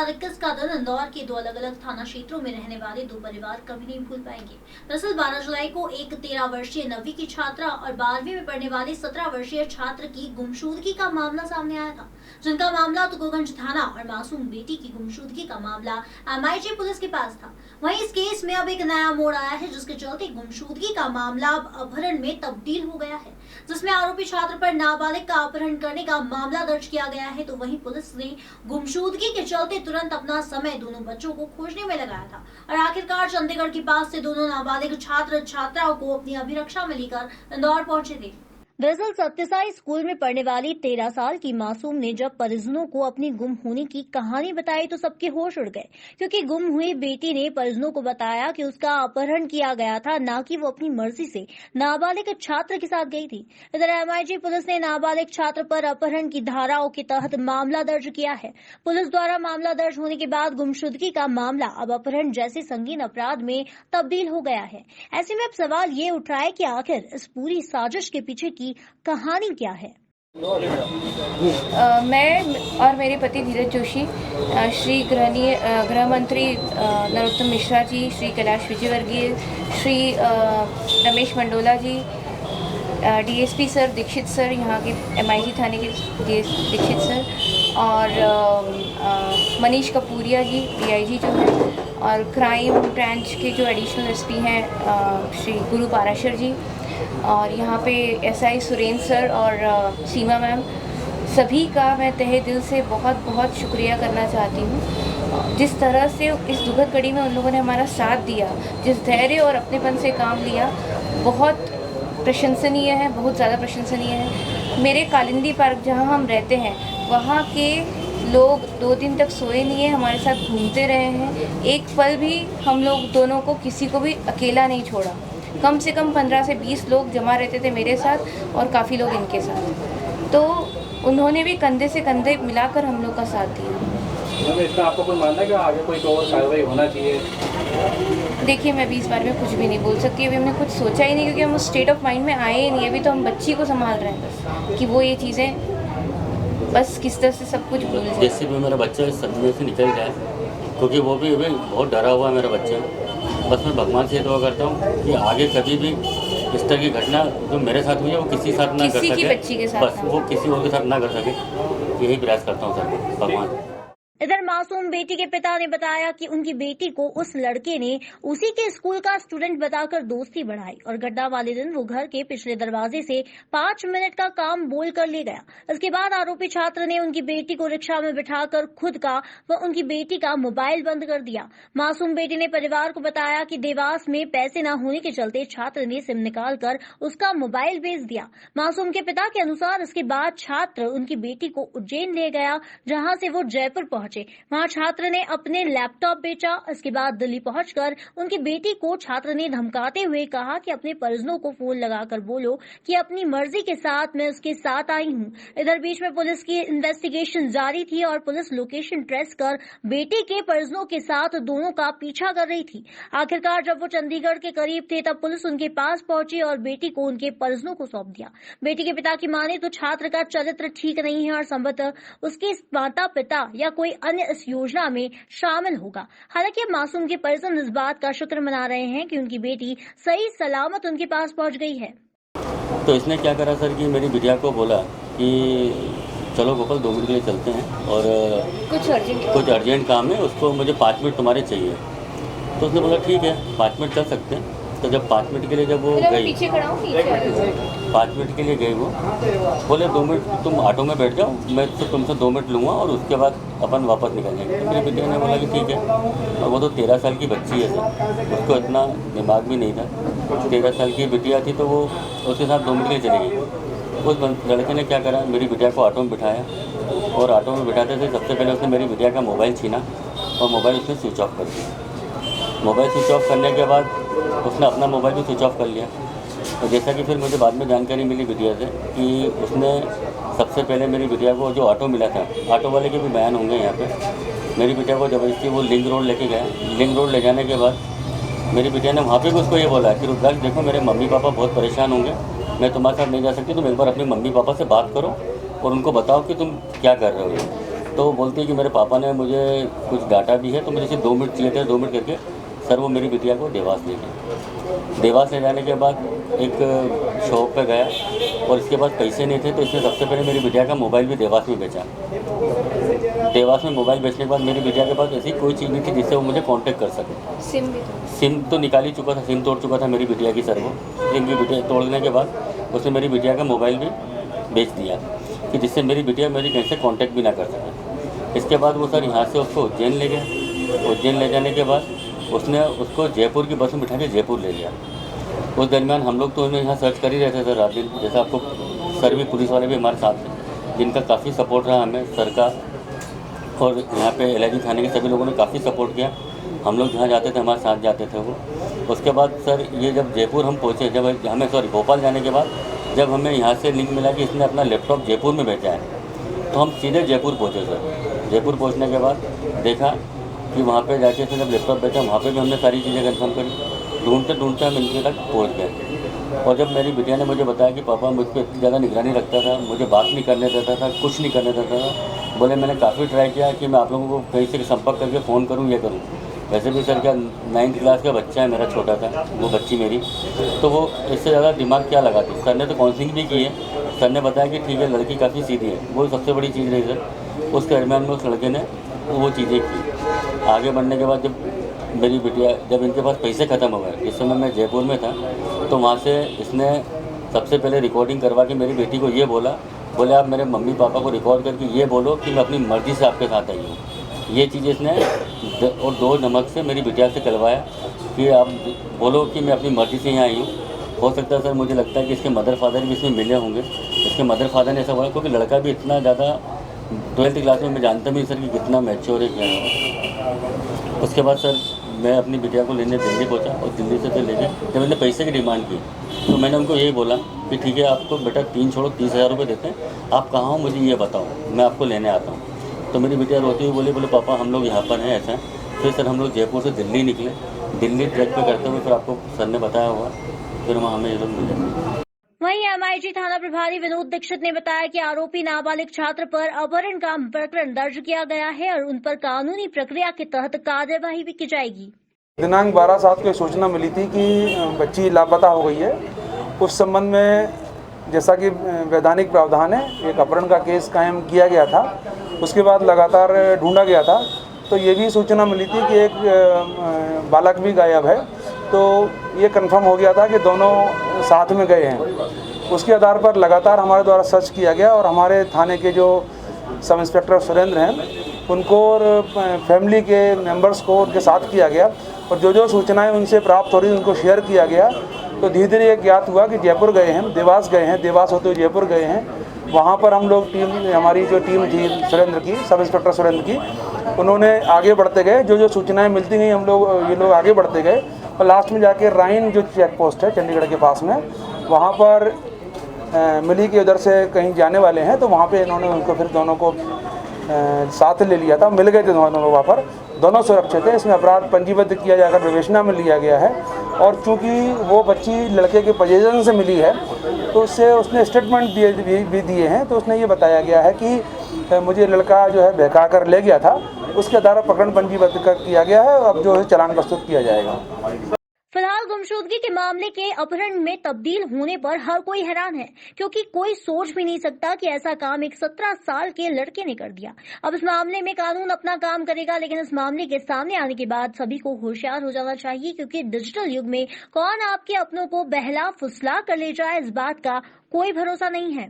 2021 का दिन इंदौर के दो अलग अलग थाना क्षेत्रों में रहने वाले दो परिवार कभी नहीं भूल पाएंगे। दरअसल 12 जुलाई को एक 13 वर्षीय 9वीं की छात्रा और 12वीं में पढ़ने वाले 17 वर्षीय छात्र की गुमशुदगी का मामला सामने आया था, जिनका मामला तुकोगंज थाना और मासूम बेटी की गुमशुदगी का मामला MIJ पुलिस के पास था। वहीं इस केस में अब एक नया मोड़ आया है, जिसके चलते गुमशुदगी का मामला अब अपहरण में तब्दील हो गया है, जिसमें आरोपी छात्र पर नाबालिग का अपहरण करने का मामला दर्ज किया गया है। तो वहीं पुलिस ने गुमशुदगी के चलते तुरंत अपना समय दोनों बच्चों को खोजने में लगाया था और आखिरकार चंडीगढ़ के पास से दोनों नाबालिग छात्र छात्राओं को अपनी अभिरक्षा में लेकर इंदौर पहुंचे थे। दरअसल सत्यसाई स्कूल में पढ़ने वाली 13 साल की मासूम ने जब परिजनों को अपनी गुम होने की कहानी बताई तो सबके होश उड़ गए, क्योंकि गुम हुई बेटी ने परिजनों को बताया कि उसका अपहरण किया गया था, न कि वो अपनी मर्जी से नाबालिग छात्र के साथ गई थी। इधर MIJ पुलिस ने नाबालिग छात्र पर अपहरण की धाराओं के तहत मामला दर्ज किया है। पुलिस द्वारा मामला दर्ज होने के बाद गुमशुदगी का मामला अब अपहरण जैसे संगीन अपराध में तब्दील हो गया है। ऐसे में अब सवाल ये उठ रहा है कि आखिर इस पूरी साजिश के पीछे की कहानी क्या है। मैं और मेरे पति धीरज जोशी, श्री गृह मंत्री नरोत्तम मिश्रा जी, श्री कैलाश विजयवर्गीय, श्री रमेश मंडोला जी, DSP सर दीक्षित सर, यहाँ के MIG थाने के दीक्षित सर, और मनीष कपूरिया जी DIG जो है, और क्राइम ब्रांच के जो एडिशनल SP हैं श्री गुरु पाराशर जी, और यहाँ पे SI सुरेंद्र सर और सीमा मैम, सभी का मैं तहे दिल से बहुत बहुत शुक्रिया करना चाहती हूँ। जिस तरह से इस दुखद घड़ी में उन लोगों ने हमारा साथ दिया, जिस धैर्य और अपनेपन से काम लिया, बहुत प्रशंसनीय है, बहुत ज़्यादा प्रशंसनीय है। मेरे कालिंदी पार्क जहाँ हम रहते हैं, वहाँ के लोग 2 दिन तक सोए नहीं है, हमारे साथ घूमते रहे हैं। एक पल भी हम लोग दोनों को किसी को भी अकेला नहीं छोड़ा। कम से कम 15 से 20 लोग जमा रहते थे मेरे साथ और काफ़ी लोग इनके साथ, तो उन्होंने भी कंधे से कंधे मिलाकर हम लोग का साथ दिया। इसमें आपको कोई मानना है कि आगे कोई और कार्रवाई होना चाहिए? देखिए, मैं भी इस बारे में कुछ भी नहीं बोल सकती, अभी हमने कुछ सोचा ही नहीं, क्योंकि हम उस स्टेट ऑफ माइंड में आए ही नहीं। अभी तो हम बच्ची को संभाल रहे हैं बस, कि वो ये चीज़ें बस किस तरह से सब कुछ भूल जाए। जैसे भी मेरा बच्चा इस सदमे से निकल जाए, क्योंकि वो भी अभी बहुत डरा हुआ है मेरा बच्चा। बस मैं भगवान से दुआ करता हूँ कि आगे कभी भी इस तरह की घटना जो मेरे साथ हुई है वो किसी साथ ना कर सके, किसी की बच्ची के साथ, बस वो किसी और के साथ ना कर सके, यही प्रयास करता हूँ सर, भगवान। इधर मासूम बेटी के पिता ने बताया कि उनकी बेटी को उस लड़के ने उसी के स्कूल का स्टूडेंट बताकर दोस्ती बढ़ाई और घटना वाले दिन वो घर के पिछले दरवाजे से 5 मिनट का काम बोल कर ले गया। इसके बाद आरोपी छात्र ने उनकी बेटी को रिक्शा में बिठाकर खुद का व उनकी बेटी का मोबाइल बंद कर दिया। मासूम बेटी ने परिवार को बताया कि देवास में पैसे न होने के चलते छात्र ने सिम निकालकर उसका मोबाइल बेच दिया। मासूम के पिता के अनुसार इसके बाद छात्र उनकी बेटी को उज्जैन ले गया, जहाँ से वो जयपुर पहुंचे। वहां छात्र ने अपने लैपटॉप बेचा। इसके बाद दिल्ली पहुंचकर उनकी बेटी को छात्र ने धमकाते हुए कहा कि अपने परिजनों को फोन लगाकर बोलो कि अपनी मर्जी के साथ मैं उसके साथ आई हूं। इधर बीच में पुलिस की इन्वेस्टिगेशन जारी थी और पुलिस लोकेशन ट्रेस कर बेटी के परिजनों के साथ दोनों का पीछा कर रही थी। आखिरकार जब वो चंडीगढ़ के करीब थे, तब पुलिस उनके पास पहुंची और बेटी को उनके परिजनों को सौंप दिया। बेटी के पिता की माने तो छात्र का चरित्र ठीक नहीं है और संभवतः उसके माता पिता या कोई अन्य इस योजना में शामिल होगा। हालांकि अब मासूम के परिजन इस बात का शुक्र मना रहे हैं कि उनकी बेटी सही सलामत उनके पास पहुंच गई है। तो इसने क्या करा सर कि मेरी बिटिया को बोला कि चलो गोपाल 2 मिनट के लिए चलते हैं और कुछ अर्जेंट काम है, उसको मुझे 5 मिनट तुम्हारे चाहिए। तो उसने बोला ठीक है 5 मिनट चल सकते हैं। तो जब 5 मिनट के लिए जब वो गई, 5 मिनट के लिए गई, वो बोले 2 मिनट तुम ऑटो में बैठ जाओ, मैं तो तुमसे 2 मिनट लूँगा और उसके बाद अपन वापस निकल जाएंगे। तो मेरी बिटिया ने बोला कि ठीक है। और वो तो 13 साल की बच्ची है सर, उसको इतना दिमाग भी नहीं था। 13 साल की बिटिया थी तो वो उसके साथ 2 मिनट के लिए चली गई। उस लड़के ने क्या करा, मेरी बिटिया को ऑटो में बिठाया और ऑटो में बिठाते थे सबसे पहले उसने मेरी बिटिया का मोबाइल छीना और मोबाइल उसने स्विच ऑफ कर दिया। मोबाइल स्विच ऑफ करने के बाद उसने अपना मोबाइल भी स्विच ऑफ कर लिया। तो जैसा कि फिर मुझे बाद में जानकारी मिली बिटिया से कि उसने सबसे पहले मेरी बिटिया को जो ऑटो मिला था, ऑटो वाले के भी बयान होंगे यहाँ पे, मेरी बिटिया को ज़बरदस्ती वो लिंक रोड लेके गया। लिंक रोड ले जाने के बाद मेरी बिटिया ने वहाँ पे भी उसको ये बोला कि रुद्राक्ष देखो मेरे मम्मी पापा बहुत परेशान होंगे, मैं तुम्हारे साथ नहीं जा सकती, तुम एक बार अपने मम्मी पापा से बात करो और उनको बताओ कि तुम क्या कर रहे हो। तो वो बोलती है कि मेरे पापा ने मुझे कुछ डांटा भी है, तो मुझे सिर्फ 2 मिनट चाहिए थे। 2 मिनट करके सर वो मेरी बिटिया को देवास ले गए। देवास ले जाने के बाद एक शॉप पे गया और इसके पास पैसे नहीं थे, तो इसने सबसे पहले मेरी बिटिया का मोबाइल भी देवास में बेचा। देवास में मोबाइल बेचने के बाद मेरी बिटिया के पास ऐसी कोई चीज़ नहीं थी जिससे वो मुझे कांटेक्ट कर सके। सिम तो निकाल ही चुका था, सिम तोड़ चुका था मेरी बिटिया की सर वो। सिम की बिटिया तोड़ने के बाद उसने मेरी बिटिया का मोबाइल भी बेच दिया कि जिससे मेरी बिटिया मेरी कहीं से कांटेक्ट भी ना कर सके। इसके बाद वो सर यहाँ से उसको उज्जैन ले गए। उज्जैन ले जाने के बाद उसने उसको जयपुर की बस में बिठा के जयपुर ले गया। उस दरमियान हम लोग तो यहाँ सर्च कर ही रहते थे रात दिन, जैसा आपको सर भी पुलिस वाले भी हमारे साथ थे, जिनका काफ़ी सपोर्ट रहा हमें सर का, और यहाँ पे LIG थाने के सभी लोगों ने काफ़ी सपोर्ट किया। हम लोग जहाँ जाते थे हमारे साथ जाते थे वो। उसके बाद सर ये जब जयपुर हम पहुँचे, जब हमें भोपाल जाने के बाद जब हमें यहाँ से लिंक मिला कि इसने अपना लैपटॉप जयपुर में भेजा है, तो हम सीधे जयपुर पहुँचे सर। जयपुर पहुँचने के बाद देखा कि वहाँ पे जाके जब लैपटॉप बेचा, वहाँ पे भी हमने सारी चीज़ें कंफर्म करी। ढूंढते ढूंढते हम इनके तक पहुँच गए। और जब मेरी बिटिया ने मुझे बताया कि पापा मुझ पर इतनी ज़्यादा निगरानी रखता था, मुझे बात नहीं करने देता था, कुछ नहीं करने देता था, बोले मैंने काफ़ी ट्राई किया कि मैं आप लोगों को कहीं से संपर्क करके फ़ोन करूँ, ये करूँ। वैसे भी सर क्या 9th क्लास का बच्चा है मेरा, छोटा था वो बच्ची मेरी, तो वो इससे ज़्यादा दिमाग क्या लगाती। सर ने तो काउंसलिंग भी की है। सर ने बताया कि ठीक है लड़की काफ़ी सीधी है, वो सबसे बड़ी चीज़ रही सर। उस दरमियान में उस लड़के ने वो चीज़ें की। आगे बढ़ने के बाद जब मेरी बिटिया, जब इनके पास पैसे ख़त्म हो गए, इस समय मैं जयपुर में था, तो वहाँ से इसने सबसे पहले रिकॉर्डिंग करवा के मेरी बेटी को ये बोले आप मेरे मम्मी पापा को रिकॉर्ड करके ये बोलो कि मैं अपनी मर्ज़ी से आपके साथ आई हूँ। ये चीज़ इसने और 2 नमक से मेरी बिटिया से करवाया कि आप बोलो कि मैं अपनी मर्ज़ी से यहाँ आई हूँ। हो सकता है सर, मुझे लगता है कि इसके मदर फादर भी इसमें मिले होंगे। इसके मदर फादर ने ऐसा बोला क्योंकि लड़का भी इतना ज़्यादा 12th क्लास में, मैं जानता भी सर कि कितना मैच्योर है क्या है। उसके बाद सर मैं अपनी बिटिया को लेने दिल्ली पहुंचा और दिल्ली से फिर लेके जब मैंने पैसे की डिमांड की, तो मैंने उनको यही बोला कि ठीक है आपको बेटा 3 छोड़ो 30,000 रुपये देते हैं, आप कहाँ हो मुझे ये बताओ, मैं आपको लेने आता हूँ। तो मेरी बिटिया रोती हुई बोले पापा हम लोग यहाँ पर हैं ऐसा है। फिर सर हम लोग जयपुर से दिल्ली निकले। दिल्ली ट्रैक पे करते हुए फिर आपको सर ने बताया होगा, फिर वहाँ हमें ये लोग मिले। वहीं MIG थाना प्रभारी विनोद दीक्षित ने बताया कि आरोपी नाबालिग छात्र पर अपहरण का प्रकरण दर्ज किया गया है और उन पर कानूनी प्रक्रिया के तहत कार्यवाही भी की जाएगी। दिनांक 12/7 को सूचना मिली थी कि बच्ची लापता हो गई है। उस संबंध में जैसा कि वैधानिक प्रावधान है, एक अपहरण का केस कायम किया गया था। उसके बाद लगातार ढूंढा गया था, तो ये भी सूचना मिली थी कि एक बालक भी गायब है। तो ये कंफर्म हो गया था कि दोनों साथ में गए हैं। उसके आधार पर लगातार हमारे द्वारा सर्च किया गया और हमारे थाने के जो सब इंस्पेक्टर सुरेंद्र हैं उनको और फैमिली के मेंबर्स को उनके साथ किया गया और जो सूचनाएं उनसे प्राप्त हो रही उनको शेयर किया गया। तो धीरे धीरे ये ज्ञात हुआ कि जयपुर गए हैं, देवास गए हैं, देवास होते हुए जयपुर गए हैं। वहाँ पर हम लोग हमारी जो टीम थी सुरेंद्र की, सब इंस्पेक्टर सुरेंद्र की, उन्होंने आगे बढ़ते गए। जो सूचनाएं मिलती गई ये लोग आगे बढ़ते गए और लास्ट में जाके राइन जो चेक पोस्ट है चंडीगढ़ के पास में, वहाँ पर मिली कि उधर से कहीं जाने वाले हैं। तो वहाँ पे इन्होंने उनको फिर दोनों को साथ ले लिया था, मिल गए थे दोनों वहाँ पर, दोनों सुरक्षित है। इसमें अपराध पंजीबद्ध किया जाकर विवेचना में लिया गया है और चूँकि वो बच्ची लड़के के पोजीशन से मिली है तो उसने स्टेटमेंट भी दिए हैं। तो उसने ये बताया गया है कि मुझे लड़का जो है बहका कर ले गया था, उसके आधार पर प्रकरण पंजीबद्ध किया गया है और अब जो है चालान प्रस्तुत किया जाएगा। फिलहाल गुमशुदगी के मामले के अपहरण में तब्दील होने पर हर कोई हैरान है, क्योंकि कोई सोच भी नहीं सकता कि ऐसा काम एक 17 साल के लड़के ने कर दिया। अब इस मामले में कानून अपना काम करेगा, लेकिन इस मामले के सामने आने के बाद सभी को होशियार हो जाना चाहिए, क्योंकि डिजिटल युग में कौन आपके अपनों को बहला फुसला कर ले जाए, इस बात का कोई भरोसा नहीं है।